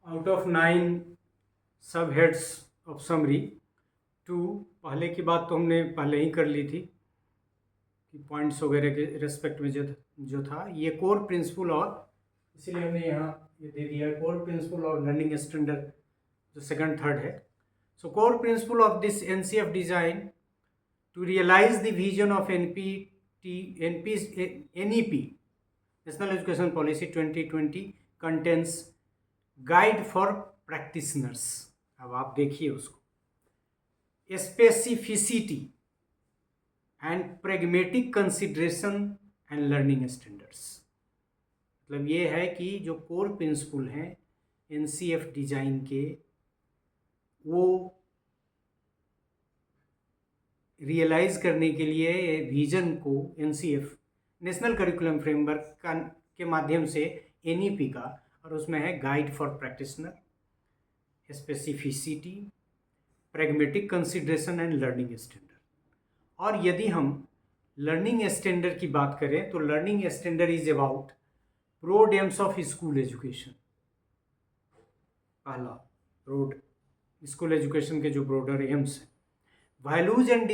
Out of 9 सब heads of summary 2 पहले की बात तो हमने पहले ही कर ली थी कि पॉइंट्स वगैरह के रेस्पेक्ट में जो था ये कोर प्रिंसिपल और इसीलिए हमने यहाँ ये दे दिया कोर प्रिंसिपल और लर्निंग स्टैंडर्ड जो सेकंड थर्ड है. So core principle of this NCF design to realize the vision of NEP National Education Policy 2020 contains guide for practitioners. अब आप देखिए उसको. Specificity and pragmatic consideration and learning standards. मतलब ये है कि जो कोर प्रिंसिपल हैं NCF डिजाइन के वो रियलाइज़ करने के लिए विजन को NCF नेशनल करिकुलम फ्रेमवर्क के माध्यम से NEP का और उसमें है guide for practitioner, specificity, pragmatic consideration and learning standard. और यदि हम लर्निंग स्टैंडर्ड की बात करें तो learning standard is about broad aims of school education. पहला ब्रॉड स्कूल एजुकेशन के जो ब्रॉडर एम्स हैं, values and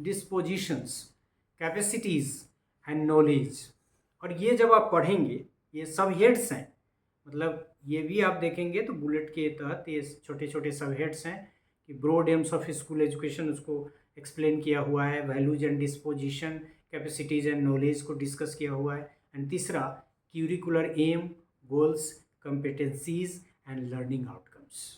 dispositions, capacities and knowledge. और ये जब आप पढ़ेंगे ये सब हेड्स हैं, मतलब ये भी आप देखेंगे तो बुलेट के तहत ये छोटे छोटे सब हेड्स हैं कि broad aims of school education उसको एक्सप्लेन किया हुआ है, values and disposition, capacities and knowledge को डिस्कस किया हुआ है. एंड तीसरा curricular aim, goals, competencies and learning outcomes.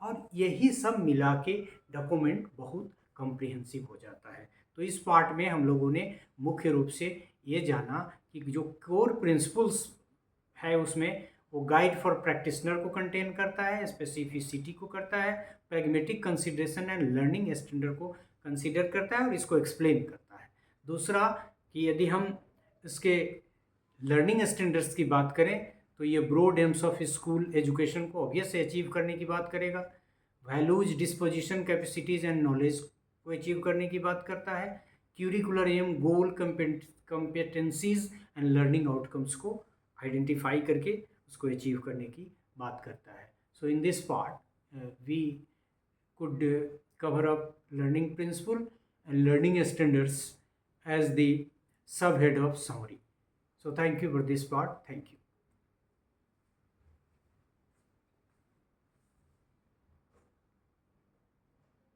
और यही सब मिला के डॉक्यूमेंट बहुत कॉम्प्रिहेंसिव हो जाता है. तो इस पार्ट में हम लोगों ने मुख्य रूप से ये जाना कि जो कोर प्रिंसिपल्स है उसमें वो गाइड फॉर प्रैक्टिशनर को कंटेन करता है, स्पेसिफिसिटी को करता है, pragmatic consideration and learning standard को कंसीडर करता है और इसको एक्सप्लेन करता है. दूसरा कि यदि हम इसके लर्निंग स्टैंडर्ड्स की बात करें तो ये broad aims of school education को ऑब्वियस अचीव करने की बात करेगा, values, disposition, capacities and knowledge को अचीव करने की बात करता है, curricular aim, goal, competencies and learning outcomes को आइडेंटिफाई करके उसको अचीव करने की बात करता है. So in this part we could cover up learning principle and learning standards as the subhead of summary. So thank you for this part. Thank you.